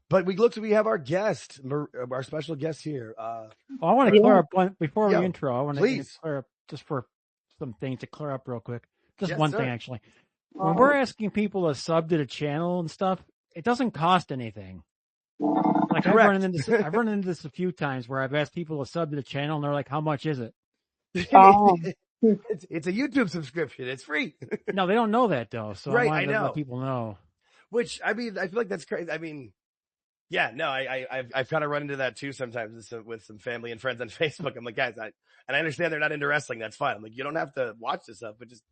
But we have our guest, our special guest here. I want to clear up one before we intro. I want to clear up just for some things to clear up real quick. Just one thing, actually. When we're asking people to sub to the channel and stuff, it doesn't cost anything. Like I've run into this a few times where I've asked people to sub to the channel and they're like, "How much is it?" It's a YouTube subscription. It's free. No, they don't know that though. So right, I know. Let people know. Which I mean, I feel like that's crazy. I mean, yeah, no, I've kind of run into that too sometimes with some family and friends on Facebook. I'm like, guys, I understand they're not into wrestling. That's fine. I'm like, you don't have to watch this stuff, but just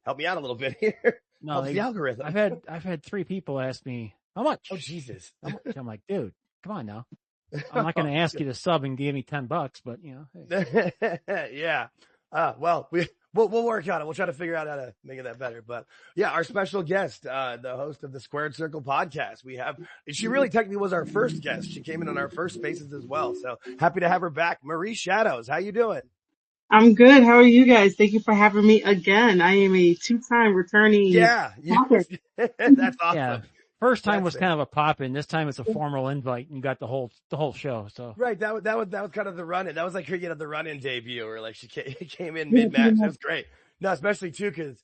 help me out a little bit here. No, the algorithm. I've had 3 people ask me how much. Oh Jesus! I'm like, dude, come on now. I'm not going to ask you to sub and give me $10, but hey. Yeah. Well, we'll work on it. We'll try to figure out how to make that better. But yeah, our special guest, the host of the Squared Circle podcast, she really technically was our first guest. She came in on our first Spaces as well. So happy to have her back. Marie Shadows, how you doing? I'm good. How are you guys? Thank you for having me again. I am a 2-time returning. Yeah. That's awesome. Yeah. First time was kind of a pop-in. This time it's a formal invite, and you got the whole show. So right, that was kind of the run-in. That was like her, the run-in debut, or like she came in mid-match. It was great. No, especially too because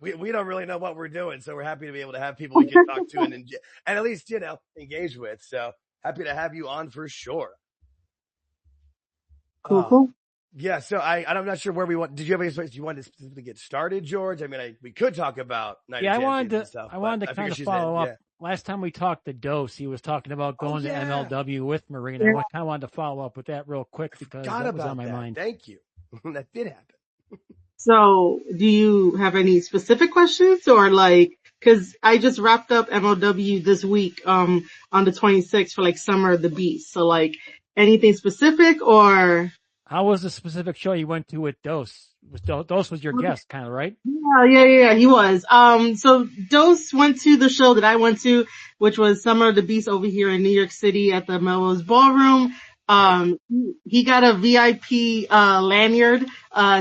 we don't really know what we're doing, so we're happy to be able to have people we can talk to and at least engage with. So happy to have you on for sure. Cool. Yeah, so I'm not sure where we want. Did you have any place you wanted to specifically get started, George? I mean, we could talk about Night of Champions and stuff. I wanted to kind of follow up. Yeah. Last time we talked to Dose, he was talking about going to MLW with Marina. I kind of wanted to follow up with that real quick because that was on my mind. Thank you. That did happen. So, do you have any specific questions or because I just wrapped up MLW this week, on the 26th for Summer of the Beast. So anything specific or? How was the specific show you went to with Dose? Dose was your guest, kind of, right? Yeah, he was. So Dose went to the show that I went to, which was Summer of the Beast over here in New York City at the Melrose Ballroom. He got a VIP, lanyard.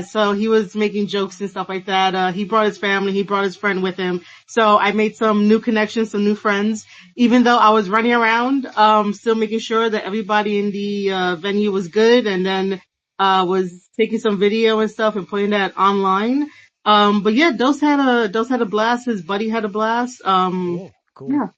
So he was making jokes and stuff like that. He brought his family, he brought his friend with him. So I made some new connections, some new friends, even though I was running around, still making sure that everybody in the, venue was good. And then, was taking some video and stuff and putting that online. But yeah, Dose had a blast. His buddy had a blast. Cool. Yeah.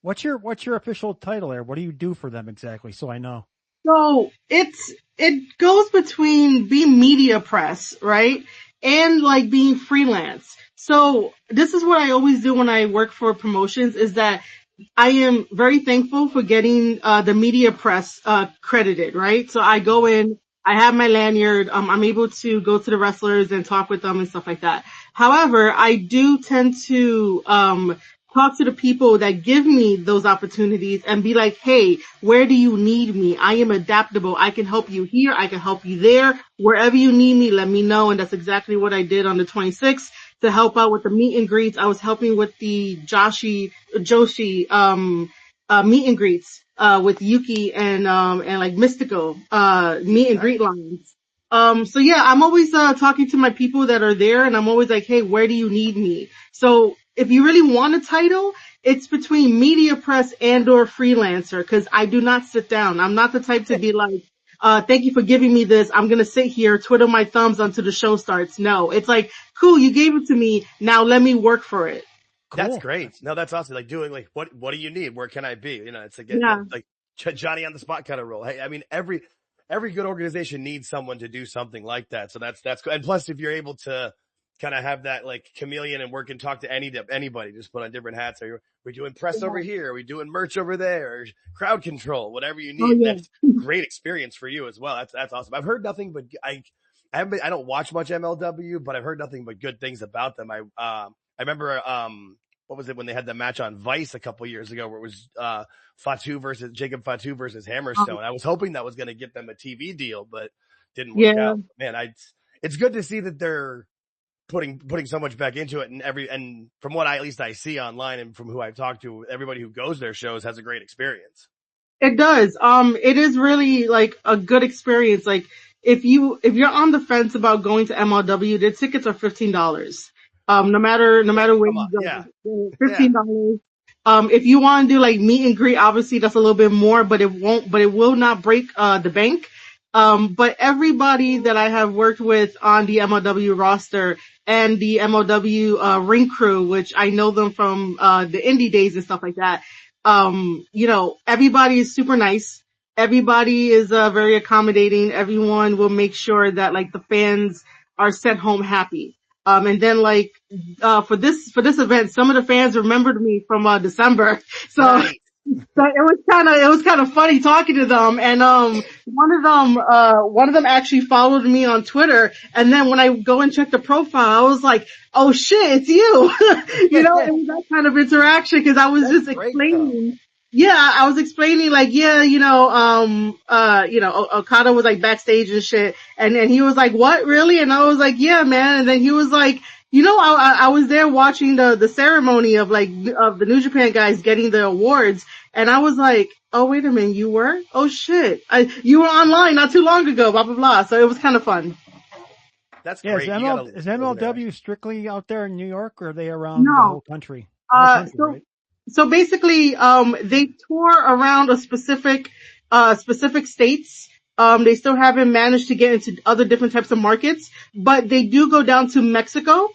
What's your official title there? What do you do for them exactly? So I know. So it goes between being media press, right? And being freelance. So this is what I always do when I work for promotions is that I am very thankful for getting, the media press, credited, right? So I go in, I have my lanyard. I'm able to go to the wrestlers and talk with them and stuff like that. However, I do tend to, talk to the people that give me those opportunities and be like, hey, where do you need me? I am adaptable. I can help you here. I can help you there. Wherever you need me, let me know. And that's exactly what I did on the 26th to help out with the meet and greets. I was helping with the Joshi, meet and greets. With Yuki and Mystico, meet and greet lines. So yeah, I'm always, talking to my people that are there and I'm always like, hey, where do you need me? So if you really want a title, it's between media press and or freelancer, cause I do not sit down. I'm not the type to be like, thank you for giving me this. I'm going to sit here, twiddle my thumbs until the show starts. No, it's like, cool, you gave it to me. Now let me work for it. Cool. That's great. No, that's awesome. Doing what do you need? Where can I be? It's like Johnny on the spot kind of role. Hey, I mean, every good organization needs someone to do something like that. So that's cool. And plus, if you're able to kind of have that chameleon and work and talk to anybody, just put on different hats. Are we doing press over here? Are we doing merch over there? Or crowd control, whatever you need. That's great experience for you as well. That's awesome. I've heard nothing but I don't watch much MLW, but I've heard nothing but good things about them. I remember, what was it when they had the match on Vice a couple years ago where it was, Jacob Fatu versus Hammerstone. I was hoping that was going to get them a TV deal, but didn't work out. Man, it's good to see that they're putting so much back into it and from what at least I see online and from who I've talked to, everybody who goes their shows has a great experience. It does. It is really a good experience. If you're on the fence about going to MLW, the tickets are $15. No matter where you go, $15. If you want to do like meet and greet, obviously that's a little bit more, but it will not break, the bank. But everybody that I have worked with on the MLW roster and the MLW, ring crew, which I know them from, the indie days and stuff like that. Everybody is super nice. Everybody is, very accommodating. Everyone will make sure that like the fans are sent home happy. And then like, for this event, some of the fans remembered me from, December. So, Right. so it was kind of funny talking to them. And, one of them actually followed me on Twitter. And then when I go and check the profile, I was like, oh shit, it's you. It was that kind of interaction cause I was just explaining. Yeah, I was explaining like, Okada was like backstage and shit. And then he was like, what, really? And I was like, yeah, man. And then he was like, I was there watching the ceremony of the New Japan guys getting the awards. And I was like, oh, wait a minute, you were? Oh shit. You were online not too long ago, blah, blah, blah. So it was kind of fun. That's great. Is MLW strictly out there in New York or are they around the whole country? Right? So basically, they tour around a specific states. They still haven't managed to get into other different types of markets, but they do go down to Mexico.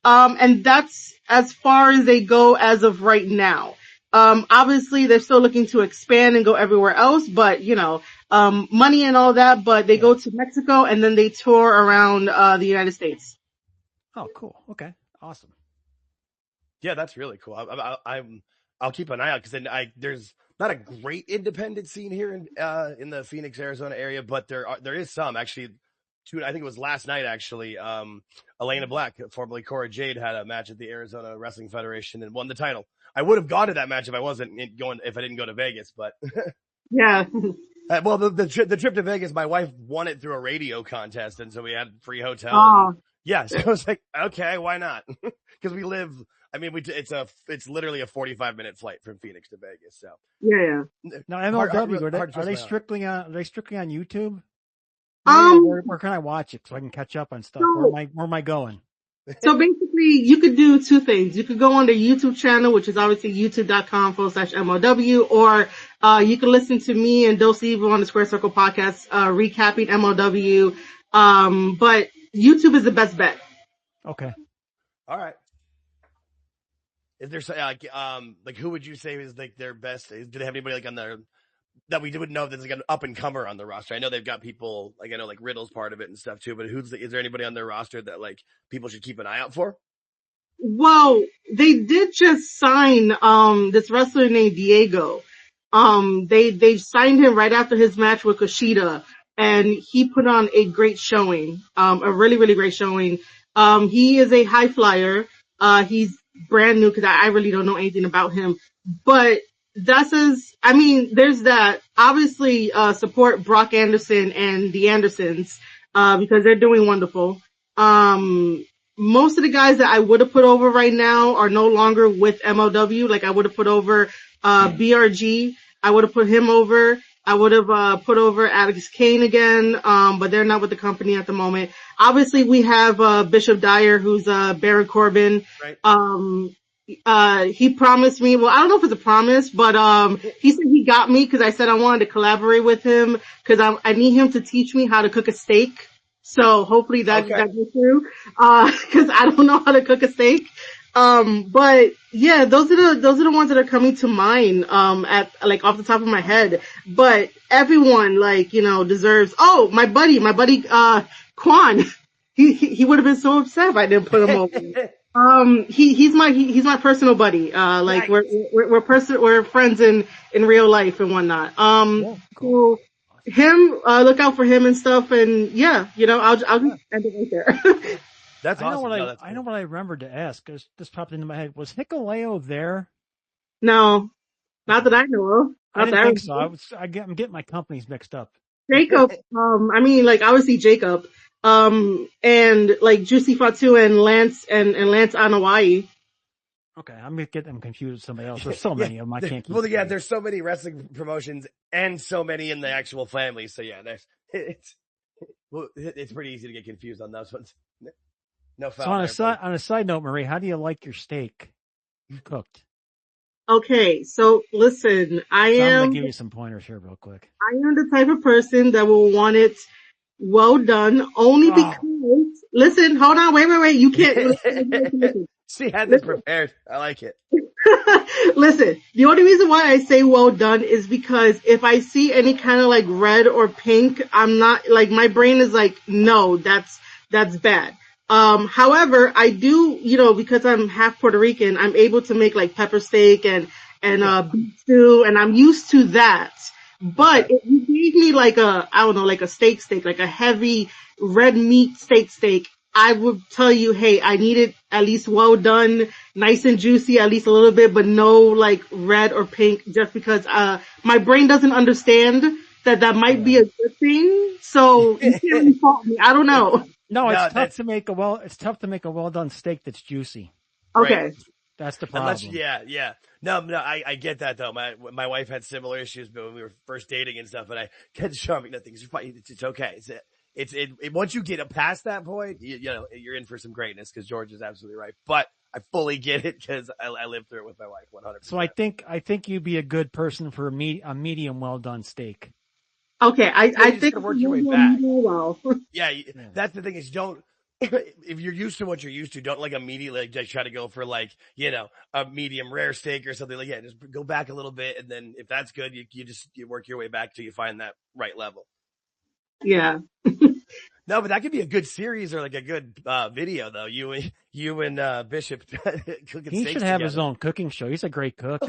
And that's as far as they go as of right now. Obviously they're still looking to expand and go everywhere else, but money and all that, but they go to Mexico and then they tour around, the United States. Oh, cool. Okay. Awesome. Yeah, that's really cool. I'll keep an eye out because there's not a great independent scene here in the Phoenix, Arizona area, but there is some actually. I think it was last night actually. Elena Black, formerly Cora Jade, had a match at the Arizona Wrestling Federation and won the title. I would have gone to that match if I didn't go to Vegas, but yeah. Well, the trip to Vegas, my wife won it through a radio contest, and so we had free hotel. Oh. Yeah, so I was like, okay, why not? Because we live. I mean, it's literally a 45-minute flight from Phoenix to Vegas. So yeah. Now MLW, are they strictly on YouTube? Where can I watch it so I can catch up on stuff? Where am I going? So basically, you could do two things. You could go on the YouTube channel, which is obviously youtube.com/MLW, or you can listen to me and Dose Evil on the Square Circle podcast recapping MLW. But YouTube is the best bet. Okay. All right. Is there like who would you say is like their best? Do they have anybody like on there that we would know if there's like an up and comer on the roster? I know they've got people like I know like Riddle's part of it and stuff too, but is there anybody on their roster that like people should keep an eye out for? Well, they did just sign this wrestler named Diego. They signed him right after his match with Kushida, and he put on a great showing, a really, really great showing. He is a high flyer. He's brand new because I really don't know anything about him, but there's that. Obviously, support Brock Anderson and the Andersons, because they're doing wonderful. Most of the guys that I would have put over right now are no longer with MLW. Like I would have put over, BRG. I would have put him over. I would have, put over Alex Kane again. But they're not with the company at the moment. Obviously we have, Bishop Dyer, who's, Baron Corbin. Right. He promised me, well, I don't know if it's a promise, but, he said he got me because I said I wanted to collaborate with him because I need him to teach me how to cook a steak. So hopefully that goes through, cause I don't know how to cook a steak. But yeah, those are the ones that are coming to mind, at like off the top of my head. But everyone deserves, my buddy, Quan, he would have been so upset if I didn't put him over. He's my personal buddy. Nice. We're friends in real life and whatnot. Cool. So him, look out for him and stuff. And yeah, I'll just end it right there. That's awesome. I know what I remembered to ask because this popped into my head. Was Hikuleo there? No, not that I know of. I didn't think so. I'm getting my companies mixed up. Jacob, obviously Jacob, and like Juicy Fatu and Lance Anoa'i. Okay, I'm gonna get them confused with somebody else. There's so many of them I can't keep. Well, yeah, there's so many wrestling promotions and so many in the actual family. So yeah, it's pretty easy to get confused on those ones. No foul. So on a side note, Marie, how do you like your steak cooked? Okay, so listen, I'm gonna give you some pointers here real quick. I am the type of person that will want it well done only because, listen, hold on, wait, you can't. Listen. She had this prepared. I like it. Listen, the only reason why I say well done is because if I see any kind of like red or pink, I'm not like, my brain is like, no, that's bad. However, I do, because I'm half Puerto Rican, I'm able to make like pepper steak and beef stew, and I'm used to that. But if you gave me like like a steak, like a heavy red meat steak, I would tell you, hey, I need it at least well done, nice and juicy, at least a little bit, but no like red or pink, just because, my brain doesn't understand that might be a good thing. So you can't really fault me. I don't know. No, it's tough to make a well done steak that's juicy. Okay. Right. That's the problem. Yeah. No, I get that though. My wife had similar issues when we were first dating and stuff, and I kept showing me nothing. It's okay. It's once you get past that point, you're in for some greatness, because George is absolutely right. But I fully get it, because I lived through it with my wife 100%. So I think you'd be a good person for a medium well done steak. Okay, I think work your way back. Well. Yeah, that's the thing is, don't. If you're used to what you're used to, don't like immediately like try to go for like, a medium rare steak or something like that. Just go back a little bit, and then if that's good, you work your way back till you find that right level. Yeah. No, but that could be a good series or like a good video though. You and Bishop cooking. He should have his own cooking show. He's a great cook.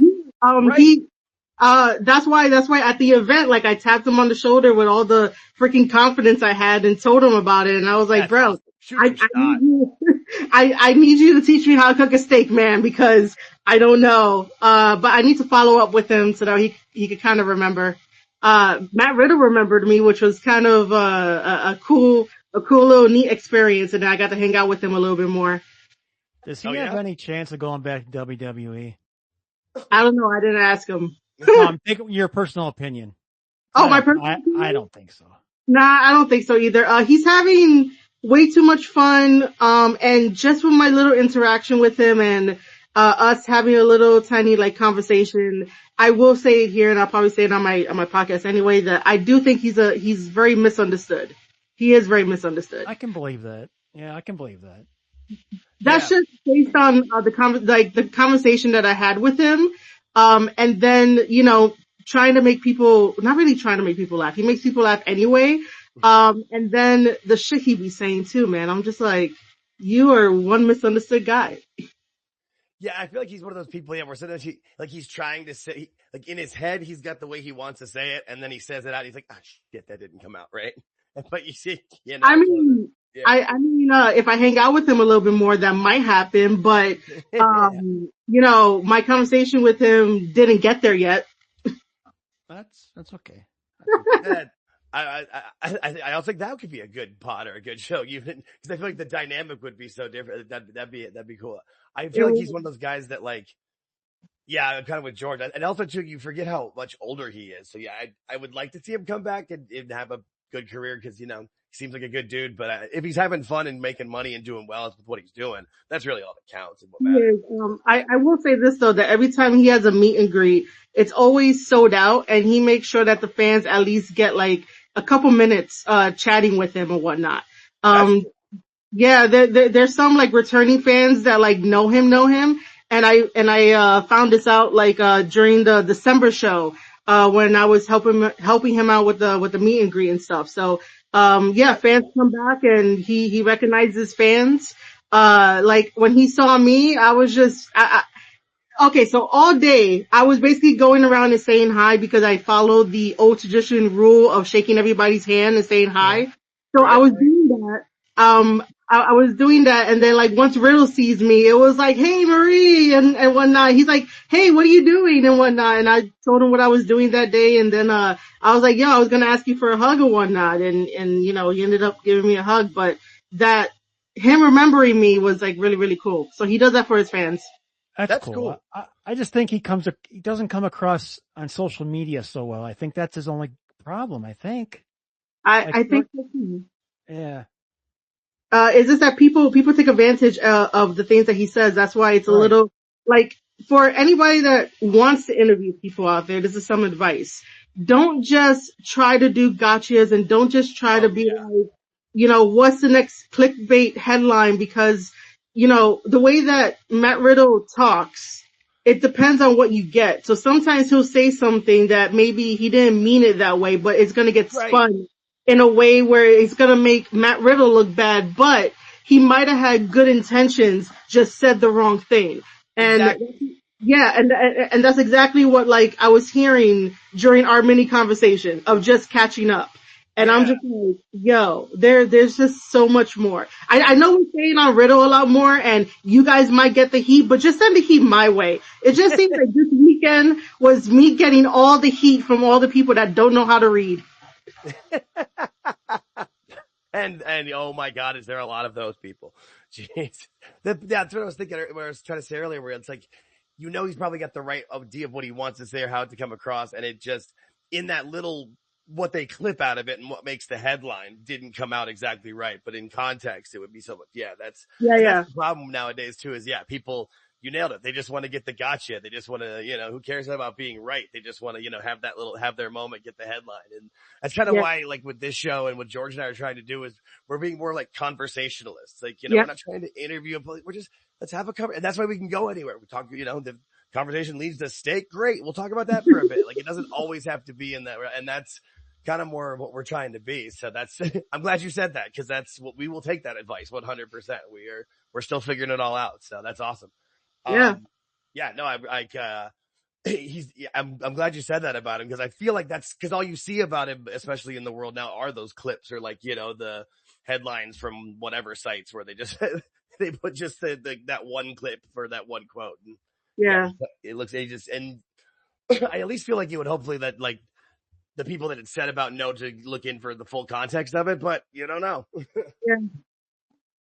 Right. That's why at the event, like I tapped him on the shoulder with all the freaking confidence I had and told him about it, and I was like, bro, I need you to teach me how to cook a steak, man, because I don't know. But I need to follow up with him so that he could kind of remember. Matt Riddle remembered me, which was kind of a cool little neat experience, and I got to hang out with him a little bit more. Does he have any chance of going back to WWE? I don't know. I didn't ask him. I'm thinking your personal opinion. My personal opinion? I don't think so. Nah, I don't think so either. He's having way too much fun. And just with my little interaction with him and us having a little tiny like conversation, I will say it here, and I'll probably say it on my podcast anyway, that I do think he's very misunderstood. He is very misunderstood. I can believe that. Yeah, I can believe that. That's just based on the conversation that I had with him. And then, trying to make people, not really trying to make people laugh. He makes people laugh anyway. And then the shit he be saying too, man. I'm just like, you are one misunderstood guy. Yeah, I feel like he's one of those people, where sometimes he's trying to say, like in his head, he's got the way he wants to say it, and then he says it out, and he's like, ah, shit, that didn't come out right. But you see, I mean, if I hang out with him a little bit more, that might happen, but, my conversation with him didn't get there yet. That's okay. I also think that could be a good pod or a good show, even because I feel like the dynamic would be so different. That'd be cool. I feel like he's one of those guys that I'm kind of with George, and also too, you forget how much older he is. So yeah, I would like to see him come back and have a good career, because he seems like a good dude. But if he's having fun and making money and doing well with what he's doing, that's really all that counts. And what matters. I will say this though, that every time he has a meet and greet, it's always sold out, and he makes sure that the fans at least get like a couple minutes chatting with him and whatnot. Yeah, there's some like returning fans that like know him, and I found this out during the December show when I was helping him out with the meet and greet and stuff. So fans come back, and he recognizes fans. Like when he saw me, I was just okay, so all day I was basically going around and saying hi, because I followed the old tradition rule of shaking everybody's hand and saying hi. So I was doing that. I was doing that, and then like once Riddle sees me, it was like, hey Marie and whatnot. He's like, hey, what are you doing and whatnot? And I told him what I was doing that day, and then I was like, yo, I was gonna ask you for a hug or whatnot, and he ended up giving me a hug. But that him remembering me was like really, really cool. So he does that for his fans. That's cool. I just think he doesn't come across on social media so well. I think that's his only problem. I think. I think so too. Yeah. Is this that people take advantage of the things that he says? That's why it's a little like for anybody that wants to interview people out there, this is some advice. Don't just try to do gotchas and don't just try to be like, what's the next clickbait headline? Because, the way that Matt Riddle talks, it depends on what you get. So sometimes he'll say something that maybe he didn't mean it that way, but it's going to get spun in a way where it's going to make Matt Riddle look bad, but he might have had good intentions, just said the wrong thing. And and that's exactly what I was hearing during our mini conversation of just catching up. And I'm just like, yo, there's just so much more. I know we're saying on Riddle a lot more and you guys might get the heat, but just send the heat my way. It just seems like this weekend was me getting all the heat from all the people that don't know how to read. And oh my God, is there a lot of those people? Jeez. That's what I was thinking, what I was trying to say earlier, where it's like, he's probably got the right idea of what he wants to say or how it to come across. And it just, in that little, what they clip out of it and what makes the headline didn't come out exactly right. But in context, it would be so much. That's the problem nowadays too is, people, you nailed it. They just want to get the gotcha. They just want to, who cares about being right? They just want to, have their moment, get the headline. And that's kind of why, with this show and what George and I are trying to do is we're being more like conversationalists. We're not trying to interview and we're just, let's have a cover. And that's why we can go anywhere. We talk, the conversation leads to steak. Great. We'll talk about that for a bit. It doesn't always have to be in that. And that's kind of more of what we're trying to be. So that's, I'm glad you said that because that's what we will take that advice 100%. We're still figuring it all out. So that's awesome. I'm glad you said that about him because I feel like that's because all you see about him, especially in the world now, are those clips or the headlines from whatever sites where they just, they put just that one clip for that one quote. And it looks ages. And I at least feel like you would hopefully that the people that had said about no to look in for the full context of it, but you don't know.